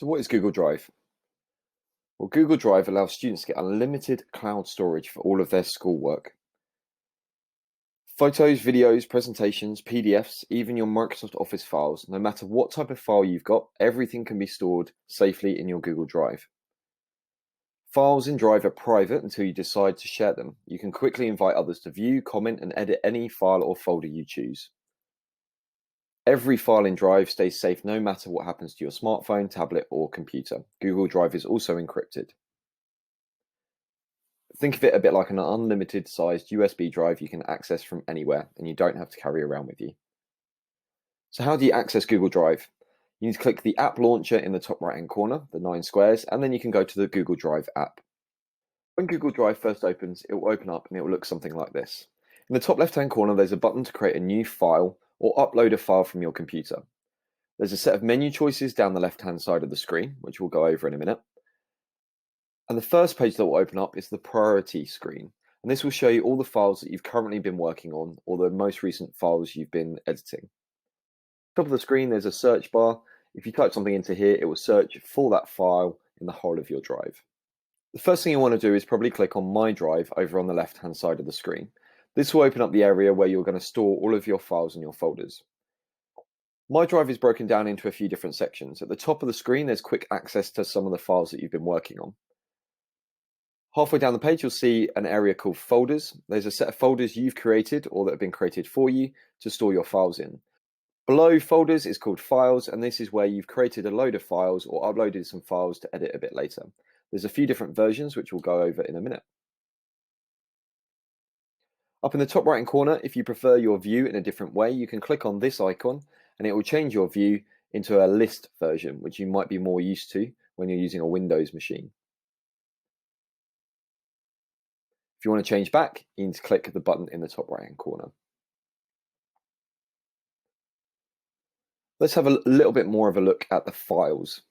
So what is Google Drive? Well, Google Drive allows students to get unlimited cloud storage for all of their schoolwork. Photos, videos, presentations, PDFs, even your Microsoft Office files, no matter what type of file you've got, everything can be stored safely in your Google Drive. Files in Drive are private until you decide to share them. You can quickly invite others to view, comment, and edit any file or folder you choose. Every file in Drive stays safe no matter what happens to your smartphone, tablet, or computer. Google Drive is also encrypted. Think of it a bit like an unlimited sized USB drive you can access from anywhere and you don't have to carry around with you. So how do you access Google Drive? You need to click the app launcher in the top right hand corner, the 9 squares, and then you can go to the Google Drive app. When Google Drive first opens, it will open up and it will look something like this. In the top left hand corner, there's a button to create a new file or upload a file from your computer. There's a set of menu choices down the left hand side of the screen, which we'll go over in a minute. And the first page that will open up is the priority screen. And this will show you all the files that you've currently been working on or the most recent files you've been editing. Top of the screen, there's a search bar. If you type something into here, it will search for that file in the whole of your drive. The first thing you want to do is probably click on My Drive over on the left-hand side of the screen. This will open up the area where you're going to store all of your files and your folders. My Drive is broken down into a few different sections. At the top of the screen, there's quick access to some of the files that you've been working on. Halfway down the page, you'll see an area called Folders. There's a set of folders you've created or that have been created for you to store your files in. Below Folders is called Files, and this is where you've created a load of files or uploaded some files to edit a bit later. There's a few different versions, which we'll go over in a minute. Up in the top right-hand corner, if you prefer your view in a different way, you can click on this icon, and it will change your view into a list version, which you might be more used to when you're using a Windows machine. If you want to change back, you need to click the button in the top right-hand corner. Let's have a little bit more of a look at the files.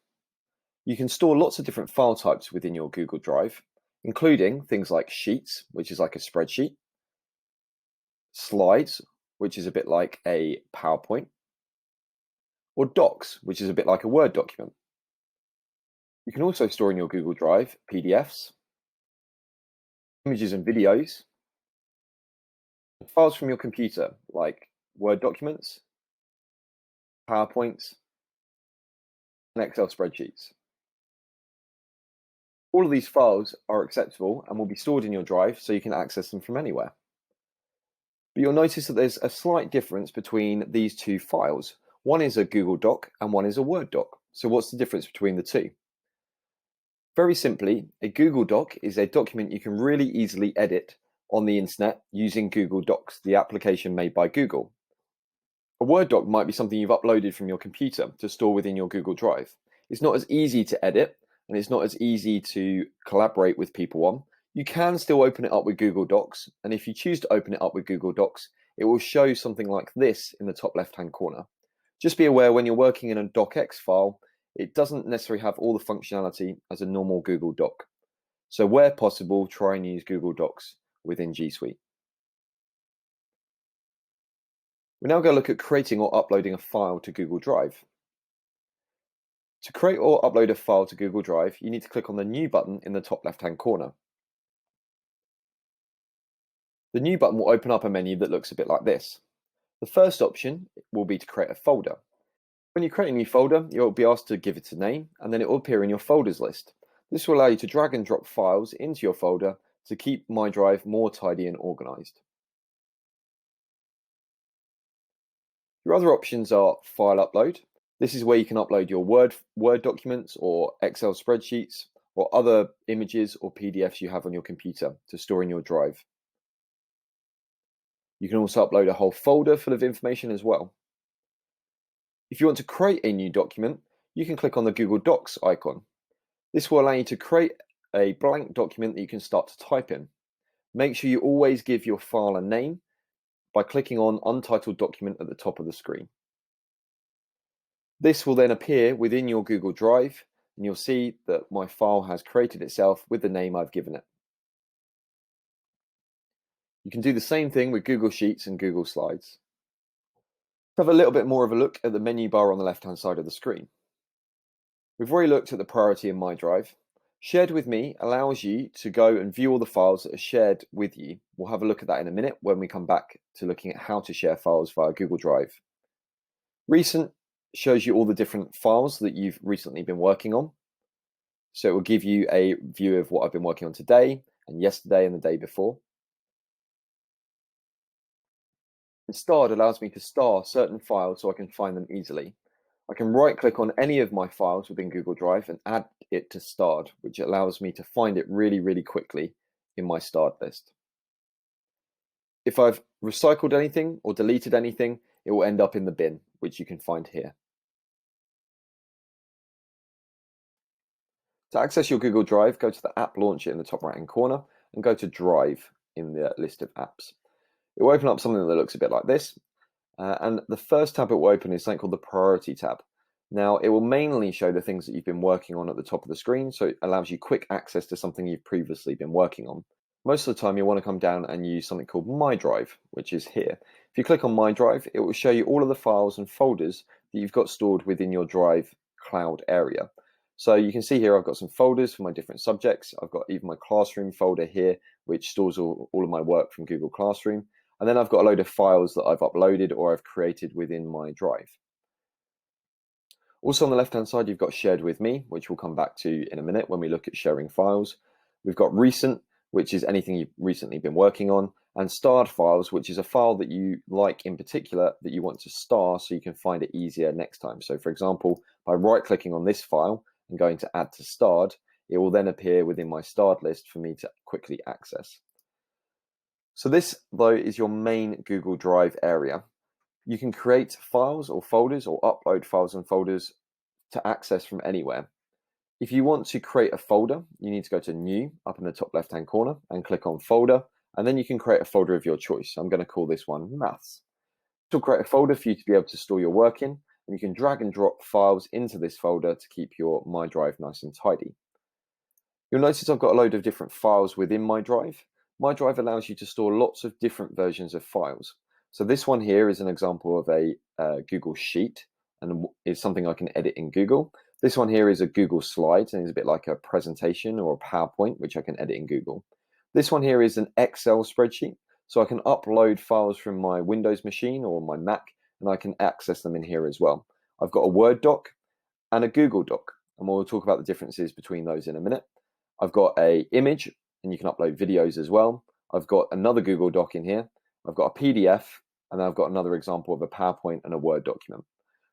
You can store lots of different file types within your Google Drive, including things like Sheets, which is like a spreadsheet, Slides, which is a bit like a PowerPoint, or Docs, which is a bit like a Word document. You can also store in your Google Drive PDFs, images and videos, files from your computer like Word documents, PowerPoints, and Excel spreadsheets. All of these files are acceptable and will be stored in your drive so you can access them from anywhere. But you'll notice that there's a slight difference between these two files. One is a Google Doc and one is a Word doc. So what's the difference between the two? Very simply, a Google Doc is a document you can really easily edit on the internet using Google Docs, the application made by Google. A Word doc might be something you've uploaded from your computer to store within your Google Drive. It's not as easy to edit and it's not as easy to collaborate with people on. You can still open it up with Google Docs, and if you choose to open it up with Google Docs, it will show something like this in the top left-hand corner. Just be aware when you're working in a docx file, it doesn't necessarily have all the functionality as a normal Google Doc. So where possible, try and use Google Docs within G Suite. We're now going to look at creating or uploading a file to Google Drive. To create or upload a file to Google Drive, you need to click on the New button in the top left-hand corner. The New button will open up a menu that looks a bit like this. The first option will be to create a folder. When you create a new folder, you'll be asked to give it a name, and then it will appear in your folders list. This will allow you to drag and drop files into your folder to keep My Drive more tidy and organized. Your other options are File Upload. This is where you can upload your Word documents or Excel spreadsheets or other images or PDFs you have on your computer to store in your drive. You can also upload a whole folder full of information as well. If you want to create a new document, you can click on the Google Docs icon. This will allow you to create a blank document that you can start to type in. Make sure you always give your file a name by clicking on Untitled Document at the top of the screen. This will then appear within your Google Drive, and you'll see that my file has created itself with the name I've given it. You can do the same thing with Google Sheets and Google Slides. Let's have a little bit more of a look at the menu bar on the left-hand side of the screen. We've already looked at the priority in My Drive. Shared with Me allows you to go and view all the files that are shared with you. We'll have a look at that in a minute when we come back to looking at how to share files via Google Drive. Recent shows you all the different files that you've recently been working on. So it will give you a view of what I've been working on today and yesterday and the day before. And Starred allows me to star certain files so I can find them easily. I can right-click on any of my files within Google Drive and add it to Starred, which allows me to find it really, really quickly in my Starred list. If I've recycled anything or deleted anything, it will end up in the bin, which you can find here. To access your Google Drive, go to the app launcher in the top right-hand corner and go to Drive in the list of apps. It will open up something that looks a bit like this. And the first tab it will open is something called the Priority tab. Now, it will mainly show the things that you've been working on at the top of the screen, so it allows you quick access to something you've previously been working on. Most of the time, you'll want to come down and use something called My Drive, which is here. If you click on My Drive, it will show you all of the files and folders that you've got stored within your Drive cloud area. So you can see here I've got some folders for my different subjects. I've got even my Classroom folder here, which stores all of my work from Google Classroom. And then I've got a load of files that I've uploaded or I've created within my Drive. Also on the left-hand side, you've got Shared with Me, which we'll come back to in a minute when we look at sharing files. We've got Recent, which is anything you've recently been working on, and Starred Files, which is a file that you like in particular that you want to star so you can find it easier next time. So for example, by right-clicking on this file and going to Add to Starred, it will then appear within my Starred list for me to quickly access. So this, though, is your main Google Drive area. You can create files or folders or upload files and folders to access from anywhere. If you want to create a folder, you need to go to New up in the top left-hand corner and click on Folder, and then you can create a folder of your choice. I'm going to call this one Maths. This will create a folder for you to be able to store your work in, and you can drag and drop files into this folder to keep your My Drive nice and tidy. You'll notice I've got a load of different files within My Drive. My Drive allows you to store lots of different versions of files. So this one here is an example of a Google Sheet and is something I can edit in Google. This one here is a Google Slides and is a bit like a presentation or a PowerPoint, which I can edit in Google. This one here is an Excel spreadsheet. So I can upload files from my Windows machine or my Mac, and I can access them in here as well. I've got a Word doc and a Google Doc, and we'll talk about the differences between those in a minute. I've got an image, and you can upload videos as well. I've got another Google Doc in here. I've got a PDF, and then I've got another example of a PowerPoint and a Word document.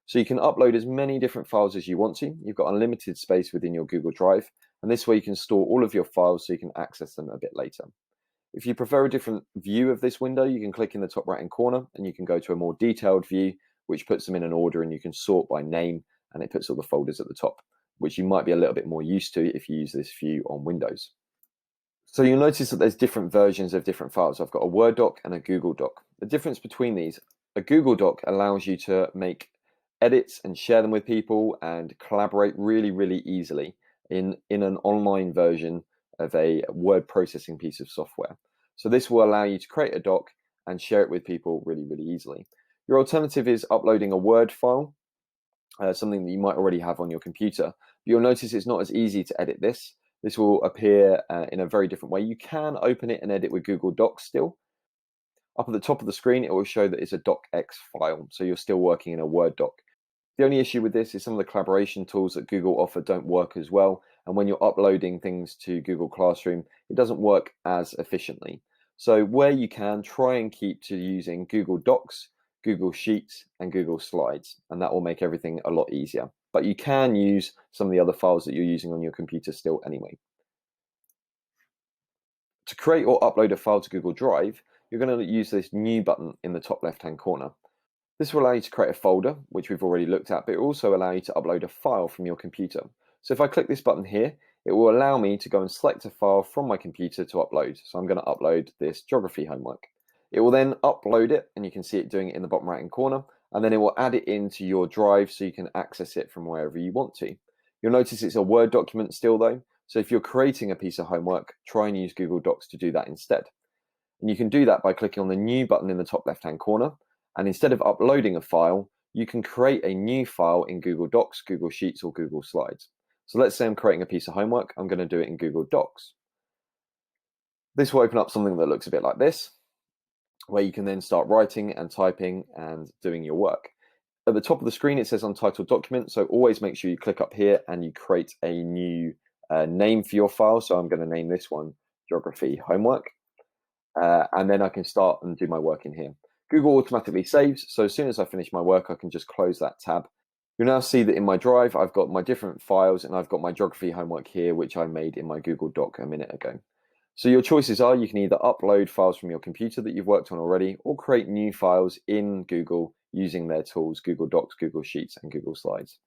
So you can upload as many different files as you want to. You've got unlimited space within your Google Drive, and this way you can store all of your files so you can access them a bit later. If you prefer a different view of this window, you can click in the top right-hand corner, and you can go to a more detailed view, which puts them in an order, and you can sort by name, and it puts all the folders at the top, which you might be a little bit more used to if you use this view on Windows. So you'll notice that there's different versions of different files. I've got a Word doc and a Google Doc. The difference between these, a Google Doc allows you to make edits and share them with people and collaborate really, really easily in an online version of a word processing piece of software. So this will allow you to create a doc and share it with people really, really easily. Your alternative is uploading a Word file, something that you might already have on your computer. But you'll notice it's not as easy to edit this. This will appear in a very different way. You can open it and edit with Google Docs still. Up at the top of the screen, it will show that it's a docx file, so you're still working in a Word doc. The only issue with this is some of the collaboration tools that Google offer don't work as well, and when you're uploading things to Google Classroom, it doesn't work as efficiently. So where you can, try and keep to using Google Docs, Google Sheets, and Google Slides, and that will make everything a lot easier. But you can use some of the other files that you're using on your computer still anyway. To create or upload a file to Google Drive, you're going to use this New button in the top left-hand corner. This will allow you to create a folder, which we've already looked at, but it will also allow you to upload a file from your computer. So if I click this button here, it will allow me to go and select a file from my computer to upload. So I'm going to upload this geography homework. It will then upload it, and you can see it doing it in the bottom right-hand corner, and then it will add it into your Drive so you can access it from wherever you want to. You'll notice it's a Word document still though, so if you're creating a piece of homework, try and use Google Docs to do that instead. And you can do that by clicking on the New button in the top left-hand corner, and instead of uploading a file, you can create a new file in Google Docs, Google Sheets, or Google Slides. So let's say I'm creating a piece of homework. I'm going to do it in Google Docs. This will open up something that looks a bit like this, where you can then start writing and typing and doing your work. At the top of the screen, it says Untitled Document, so always make sure you click up here and you create a new name for your file. So I'm going to name this one Geography Homework, and then I can start and do my work in here. Google automatically saves, so as soon as I finish my work, I can just close that tab. You'll now see that in my drive, I've got my different files, and I've got my geography homework here, which I made in my Google Doc a minute ago. So your choices are, you can either upload files from your computer that you've worked on already, or create new files in Google using their tools, Google Docs, Google Sheets, and Google Slides.